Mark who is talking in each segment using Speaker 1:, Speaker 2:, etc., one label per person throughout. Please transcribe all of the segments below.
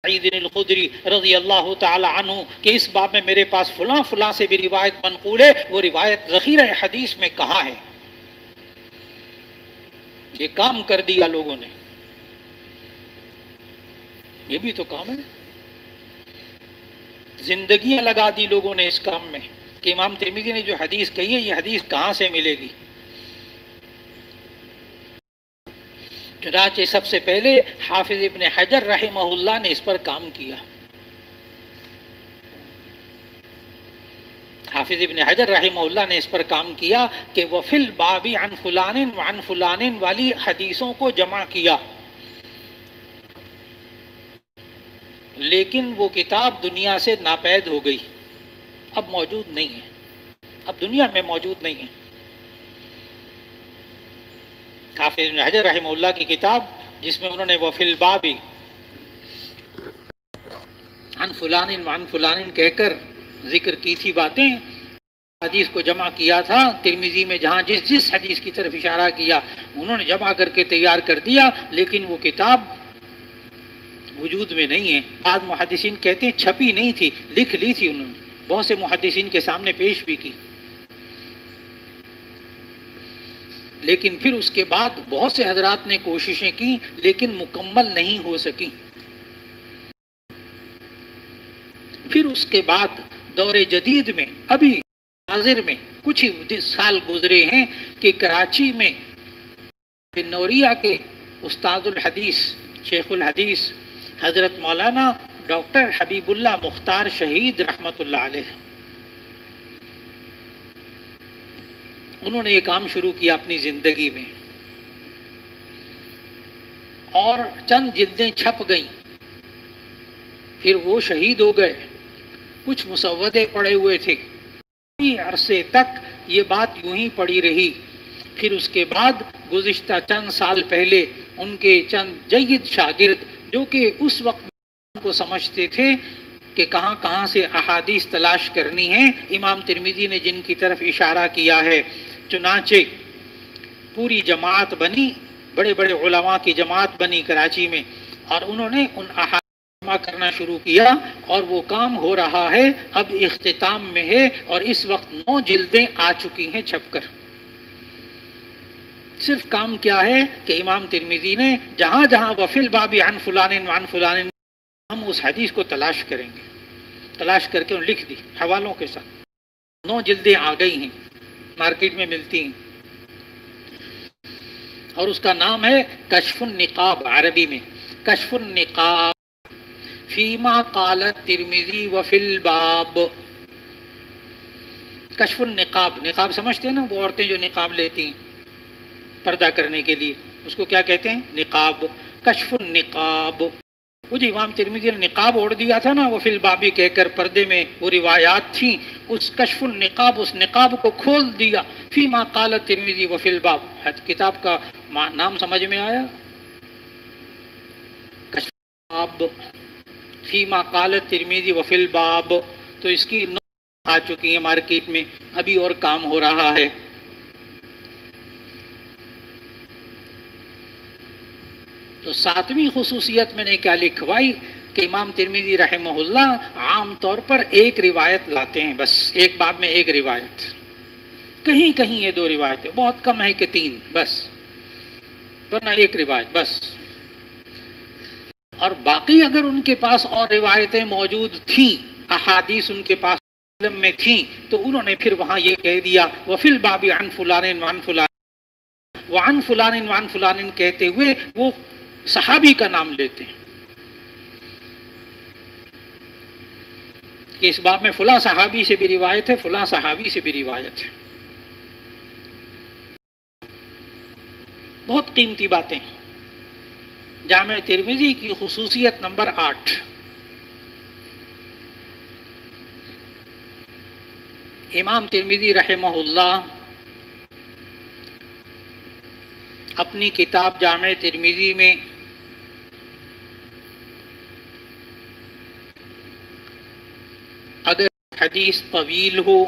Speaker 1: سعید الخدری رضی اللہ تعالی عنہ کہ اس باب میں میرے پاس فلاں فلاں سے بھی روایت منقول ہے، وہ روایت ذخیرہ حدیث میں کہاں ہے؟ یہ کام کر دیا لوگوں نے، یہ بھی تو کام ہے، زندگیاں لگا دی لوگوں نے اس کام میں کہ امام ترمذی نے جو حدیث کہی ہے یہ حدیث کہاں سے ملے گی۔ چنانچہ سب سے پہلے حافظ ابن حجر رحمہ اللہ نے اس پر کام کیا۔ حافظ ابن حجر رحمہ اللہ نے اس پر کام کیا کہ وفی الباب عن فلان وعن فلان والی حدیثوں کو جمع کیا، لیکن وہ کتاب دنیا سے ناپید ہو گئی، اب موجود نہیں ہے، اب دنیا میں موجود نہیں ہے۔ حافظ ابن حجر رحمہ اللہ کی کتاب جس میں انہوں نے وفی الباب عن فلان وعن فلان کہہ کر ذکر کی تھی باتیں، حدیث کو جمع کیا تھا، ترمذی میں جہاں جس جس حدیث کی طرف اشارہ کیا انہوں نے جمع کر کے تیار کر دیا، لیکن وہ کتاب وجود میں نہیں ہے۔ بعض محدثین کہتے ہیں چھپی نہیں تھی، لکھ لی تھی انہوں نے، بہت سے محدثین کے سامنے پیش بھی کی، لیکن پھر اس کے بعد بہت سے حضرات نے کوششیں کی لیکن مکمل نہیں ہو سکی۔ پھر اس کے بعد دور جدید میں ابھی حاضر میں کچھ ہی سال گزرے ہیں کہ کراچی میں نوریہ کے استاد الحدیث شیخ الحدیث حضرت مولانا ڈاکٹر حبیب اللہ مختار شہید رحمۃ اللہ علیہ، انہوں نے یہ کام شروع کیا اپنی زندگی میں، اور چند جلدیں چھپ گئیں، پھر وہ شہید ہو گئے، کچھ مسودے پڑے ہوئے تھے، عرصے تک یہ بات یوں ہی پڑی رہی۔ پھر اس کے بعد گزشتہ چند سال پہلے ان کے چند جید شاگرد جو کہ اس وقت کو سمجھتے تھے کہ کہاں کہاں سے احادیث تلاش کرنی ہے، امام ترمذی نے جن کی طرف اشارہ کیا ہے، چنانچہ پوری جماعت بنی، بڑے بڑے علماء کی جماعت بنی کراچی میں، اور انہوں نے ان احادیث جمع کرنا شروع کیا، اور وہ کام ہو رہا ہے، اب اختتام میں ہے، اور اس وقت 9 جلدیں آ چکی ہیں چھپ کر۔ صرف کام کیا ہے کہ امام ترمذی نے جہاں جہاں وفی الباب عن فلان وعن فلان، ہم اس حدیث کو تلاش کریں گے، تلاش کر کے لکھ دی حوالوں کے ساتھ، 9 جلدیں آ گئی ہیں، مارکیٹ میں ملتی ہیں، اور اس کا نام ہے کشف النقاب، عربی میں کشف النقاب فیما قال الترمذی وفی الباب۔ کشف النقاب، نقاب سمجھتے ہیں نا، وہ عورتیں جو نقاب لیتی ہیں پردہ کرنے کے لیے، اس کو کیا کہتے ہیں؟ نقاب۔ کشف النقاب، وہ جو امام ترمذی نے نقاب اوڑھ دیا تھا نا وہ فی البابی کہہ کر، پردے میں وہ روایات تھیں، اس کشف النقاب، اس نقاب کو کھول دیا، فیما قال ترمذی وفی الباب۔ کتاب کا نام سمجھ میں آیا؟ کشف النقاب فیما قال ترمذی وفی الباب، تو اس کی 9 آ چکی ہیں مارکیٹ میں، ابھی اور کام ہو رہا ہے۔ تو 7ویں خصوصیت میں نے کیا لکھوائی کہ امام ترمذی رحمہ اللہ عام طور پر ایک روایت لاتے ہیں، بس ایک باب میں ایک روایت، کہیں کہیں یہ 2 روایتیں، بہت کم ہے کہ 3 بس، ورنہ ایک روایت بس۔ اور باقی اگر ان کے پاس اور روایتیں موجود تھیں، احادیث ان کے پاس علم میں تھیں، تو انہوں نے پھر وہاں یہ کہہ دیا وفی الباب عن فلان وعن فلان، وعن فلان وعن فلان کہتے ہوئے وہ صحابی کا نام لیتے ہیں کہ اس باب میں فلاں صحابی سے بھی روایت ہے، فلاں صحابی سے بھی روایت ہے۔ بہت قیمتی باتیں۔ جامع ترمذی کی خصوصیت نمبر 8، امام ترمذی رحمہ اللہ اپنی کتاب جامع ترمذی میں اگر حدیث طویل ہو،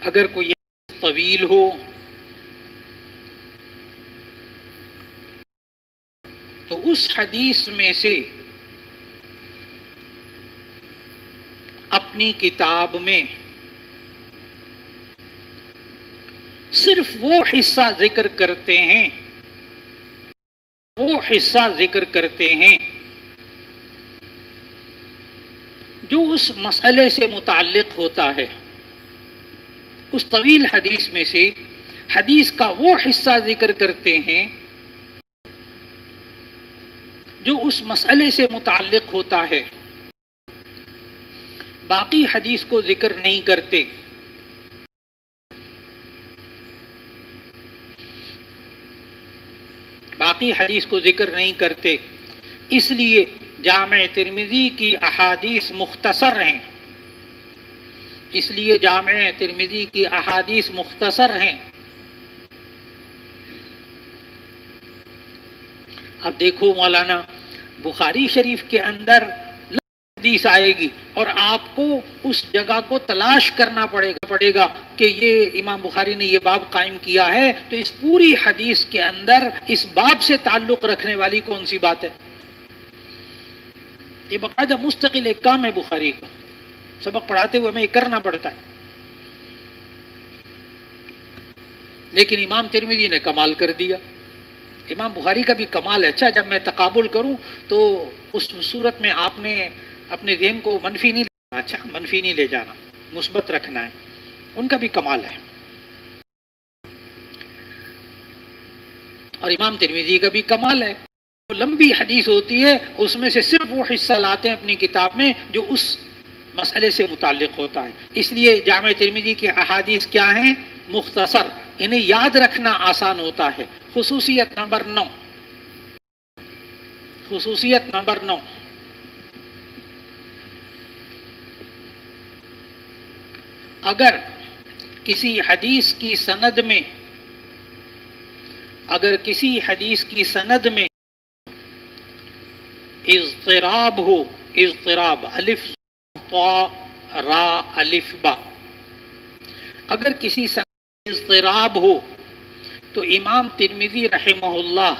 Speaker 1: اگر کوئی طویل ہو تو اس اس حدیث میں سے اپنی کتاب میں صرف وہ حصہ ذکر کرتے ہیں، وہ حصہ ذکر کرتے ہیں جو اس مسئلے سے متعلق ہوتا ہے. اس طویل حدیث میں سے حدیث کا وہ حصہ ذکر کرتے ہیں جو اس مسئلے سے متعلق ہوتا ہے، باقی حدیث کو ذکر نہیں کرتے. باقی حدیث کو ذکر نہیں کرتے. اس لیے جامع ترمذی کی احادیث مختصر ہیں، اس لیے جامع ترمذی کی احادیث مختصر ہیں. اب دیکھو مولانا، بخاری شریف کے اندر حدیث آئے گی اور آپ کو اس جگہ کو تلاش کرنا پڑے گا کہ یہ امام بخاری نے یہ باب قائم کیا ہے، تو اس پوری حدیث کے اندر اس باب سے تعلق رکھنے والی کون سی بات ہے؟ یہ باقاعدہ مستقل ایک کام ہے بخاری کا، سبق پڑھاتے ہوئے ہمیں یہ کرنا پڑتا ہے. لیکن امام ترمذی نے کمال کر دیا. امام بخاری کا بھی کمال ہے. اچھا، جب میں تقابل کروں تو اس صورت میں آپ نے اپنے ذہن کو منفی نہیں لینا. اچھا، منفی نہیں لے جانا، مثبت رکھنا ہے. ان کا بھی کمال ہے اور امام ترمذی کا بھی کمال ہے. لمبی حدیث ہوتی ہے، اس میں سے صرف وہ حصہ لاتے ہیں اپنی کتاب میں جو اس مسئلے سے متعلق ہوتا ہے. اس لیے جامع ترمذی کی احادیث کیا ہیں؟ مختصر. انہیں یاد رکھنا آسان ہوتا ہے. خصوصیت نمبر 9، خصوصیت نمبر 9، اگر کسی حدیث کی سند میں، اگر کسی حدیث کی سند میں اضطراب ہو، اضطراب الف طا را الف با، اگر کسی سند میں اضطراب ہو تو امام ترمذی رحمہ اللہ،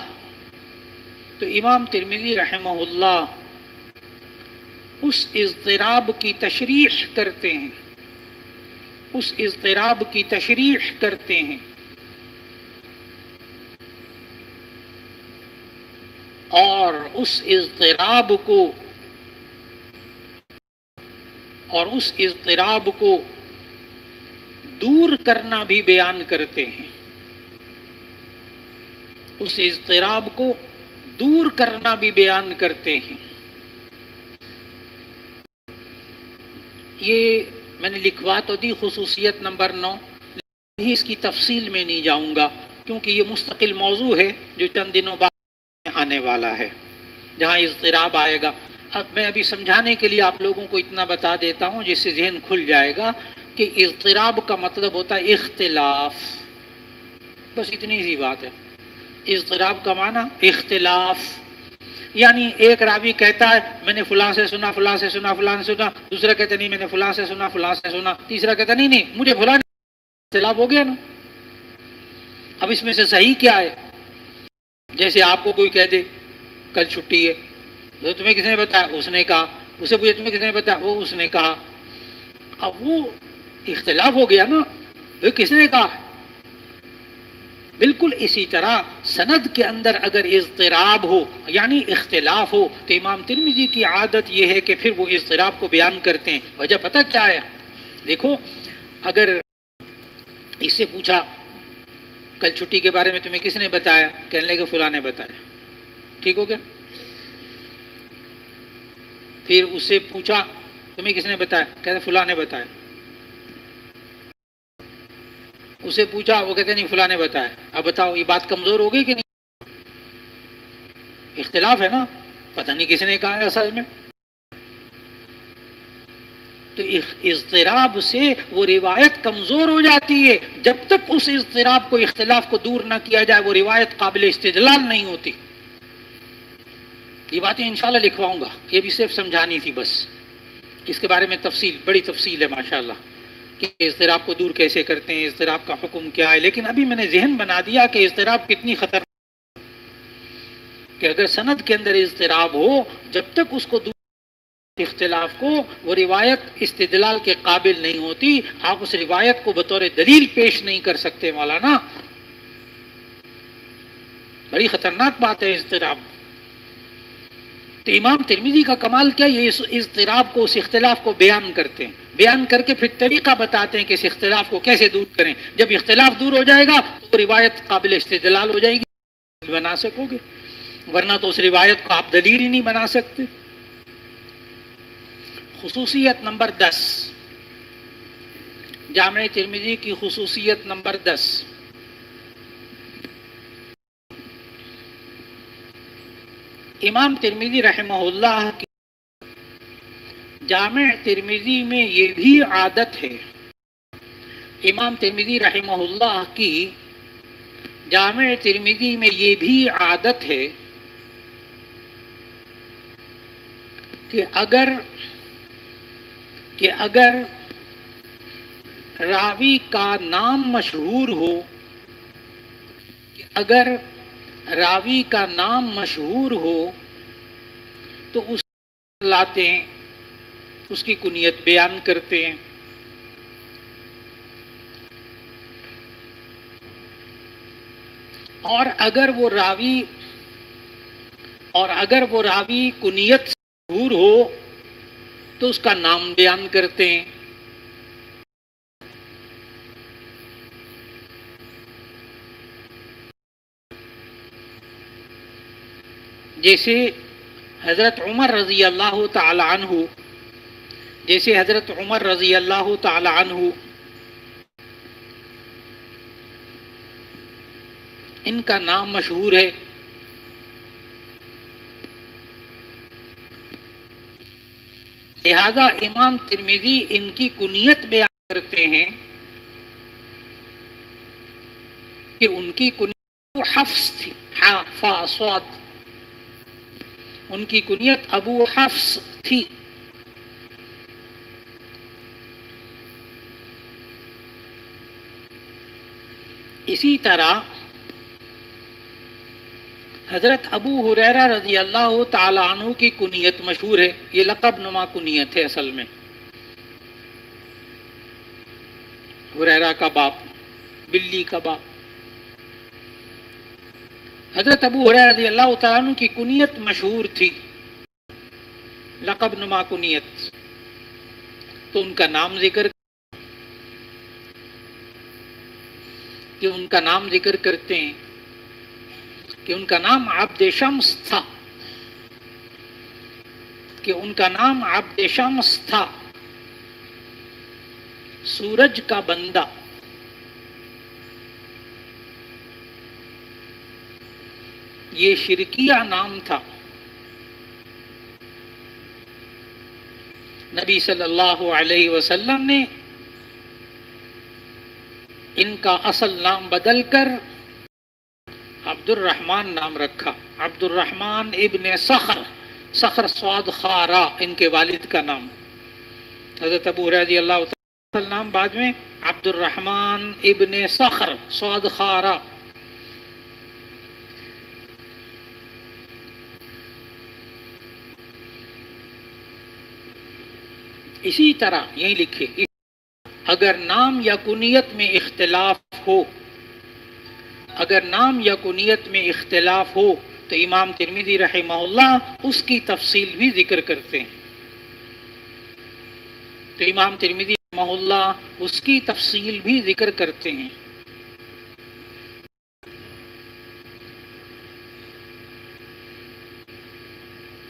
Speaker 1: تو امام ترمذی رحمہ اللہ اس اضطراب کی تشریح کرتے ہیں، اس اضطراب کی تشریح کرتے ہیں اور اس اضطراب کو، اور اس اضطراب کو دور کرنا بھی بیان کرتے ہیں. اس اضطراب کو دور کرنا بھی بیان کرتے ہیں. یہ میں نے لکھوا تو دی خصوصیت نمبر 9، لیکن اس کی تفصیل میں نہیں جاؤں گا کیونکہ یہ مستقل موضوع ہے جو چند دنوں بعد آنے والا ہے جہاں اضطراب آئے گا. اب میں ابھی سمجھانے کے لیے آپ لوگوں کو اتنا بتا دیتا ہوں جس سے ذہن کھل جائے گا کہ اضطراب کا مطلب ہوتا ہے اختلاف. بس اتنی سی بات ہے. اضطراب کا معنی اختلاف، یعنی ایک راوی کہتا ہے میں نے فلاں سے سنا، فلاں سے سنا، فلاں سے سنا، دوسرا کہتا نہیں میں نے فلاں سے سنا، فلاں سے سنا، تیسرا کہتا نہیں مجھے فلاں. اختلاف ہو گیا نا. اب اس میں سے صحیح کیا ہے؟ جیسے آپ کو کوئی کہہ دے کل چھٹی ہے، تو تمہیں کس نے بتایا؟ اس نے کہا. اسے پوچھے تمہیں کس نے بتایا؟ وہ اس نے کہا. اب وہ اختلاف ہو گیا نا، وہ کس نے کہا؟ بالکل اسی طرح سند کے اندر اگر اضطراب ہو یعنی اختلاف ہو تو امام ترمذی کی عادت یہ ہے کہ پھر وہ اضطراب کو بیان کرتے ہیں. وجہ پتہ کیا ہے؟ دیکھو، اگر اس سے پوچھا کل چھٹی کے بارے میں تمہیں کس نے بتایا؟ کہنے لگے فلاں نے بتایا. ٹھیک ہو گیا. پھر اس سے پوچھا تمہیں کس نے بتایا؟ کہتے فلاں نے بتایا. اسے پوچھا، وہ کہتے نہیں فلاں نے بتایا. اب بتاؤ یہ بات کمزور ہو گئی کہ نہیں؟ اختلاف ہے نا، پتہ نہیں کس نے کہا ہے اصل میں. تو اضطراب سے وہ روایت کمزور ہو جاتی ہے. جب تک اس اضطراب کو، اختلاف کو دور نہ کیا جائے وہ روایت قابل استدلال نہیں ہوتی. یہ باتیں انشاءاللہ لکھواؤں گا، یہ بھی صرف سمجھانی تھی بس. اس کے بارے میں تفصیل، بڑی تفصیل ہے ماشاءاللہ کہ اضطراب کو دور کیسے کرتے ہیں، اضطراب کا حکم کیا ہے. لیکن ابھی میں نے ذہن بنا دیا کہ اضطراب کتنی کہ اگر سند کے اندر اضطراب ہو، جب تک اس کو اختلاف کو وہ روایت استدلال کے قابل نہیں ہوتی، آپ اس روایت کو بطور دلیل پیش نہیں کر سکتے مولانا. بڑی خطرناک بات ہے اضطراب. تو امام ترمذی کا کمال کیا، یہ اس اضطراب کو، اس اختلاف کو بیان کرتے ہیں، بیان کر کے پھر طریقہ بتاتے ہیں کہ اس اختلاف کو کیسے دور کریں. جب اختلاف دور ہو جائے گا تو روایت قابل استدلال ہو جائے گی، بنا سکو گے، ورنہ تو اس روایت کو آپ دلیل ہی نہیں بنا سکتے. خصوصیت نمبر 10، جامع ترمذی کی خصوصیت نمبر 10، امام ترمذی رحمہ اللہ کی جامع ترمذی میں یہ بھی عادت ہے، امام ترمذی رحمہ اللہ کی جامع ترمذی میں یہ بھی عادت ہے کہ اگر راوی کا نام مشہور ہو، اگر راوی کا نام مشہور ہو تو اس لاتے ہیں، اس کی کنیت بیان کرتے ہیں. اور اگر وہ راوی کنیت سے مشہور ہو تو اس کا نام بیان کرتے ہیں. جیسے حضرت عمر رضی اللہ تعالی عنہ، ان کا نام مشہور ہے. لہذا امام ترمذی ان کی کنیت بیان کرتے ہیں کہ ان کی کنیت حفص تھی، صاد، ان کی کنیت ابو حفص تھی. اسی طرح حضرت ابو ہریرہ رضی اللہ تعالی عنہ کی کنیت مشہور ہے، یہ لقب نما کنیت ہے اصل میں. ہریرہ کا باپ، بلی کا باپ. حضرت ابو ہریرہ رضی اللہ تعالی عنہ کی کنیت مشہور تھی، لقب نما کنیت. تو ان کا نام ذکر کرتے ہیں کہ ان کا نام عبد شمس تھا، سورج کا بندہ. یہ شرکیہ نام تھا. نبی صلی اللہ علیہ وسلم نے ان کا اصل نام بدل کر عبد الرحمن نام رکھا. عبد الرحمن ابن صخر صاد خارا ان کے والد کا نام. حضرت ابو ہریرہ رضی اللہ تعالی نام بعد میں عبد الرحمن ابن صخر صاد خارا. اسی طرح یہی لکھے، اگر نام یا کنیت میں اختلاف ہو تو امام ترمذی رحمہ اللہ اس کی تفصیل بھی ذکر کرتے ہیں. تو امام ترمذی رحمہ اللہ اس کی تفصیل بھی ذکر کرتے ہیں.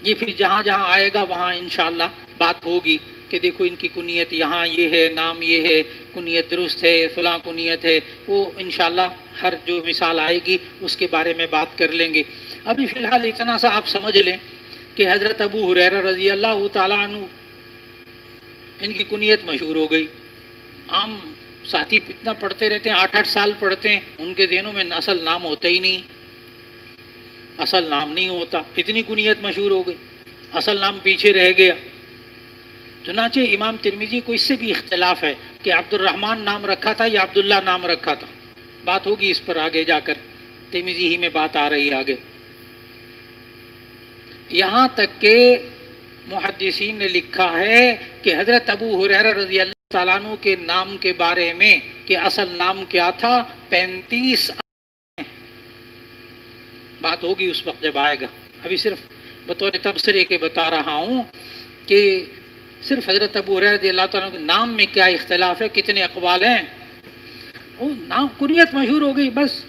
Speaker 1: یہ پھر جہاں جہاں آئے گا وہاں انشاءاللہ بات ہوگی کہ دیکھو ان کی کنیت یہاں یہ ہے، نام یہ ہے، کنیت درست ہے، فلاں کنیت ہے. وہ انشاءاللہ ہر جو مثال آئے گی اس کے بارے میں بات کر لیں گے. ابھی فی الحال اتنا سا آپ سمجھ لیں کہ حضرت ابو ہریرہ رضی اللہ تعالیٰ عنہ ان کی کنیت مشہور ہو گئی. عام ساتھی اتنا پڑھتے رہتے ہیں، 8-8 سال پڑھتے ہیں، ان کے ذہنوں میں اصل نام ہوتا ہی نہیں، اصل نام نہیں ہوتا. اتنی کنیت مشہور ہو گئی، اصل نام پیچھے رہ گیا. چنانچہ امام ترمذی کو اس سے بھی اختلاف ہے کہ عبد الرحمن نام رکھا تھا یا عبداللہ نام رکھا تھا. بات ہوگی اس پر آگے جا کر، ترمذی ہی میں بات آ رہی ہے آگے. یہاں تک کہ محدثین نے لکھا ہے کہ حضرت ابو ہریرہ رضی اللہ تعالیٰ عنہ کے نام کے بارے میں کہ اصل نام کیا تھا، 35 بات ہوگی اس وقت جب آئے گا. ابھی صرف بطور تبصرے کے بتا رہا ہوں کہ صرف حضرت ابو ہریرہ رضی اللہ تعالیٰ عنہ کے نام میں کیا اختلاف ہے، کتنے اقوال ہیں. وہ نام کنیت مشہور ہو گئی بس،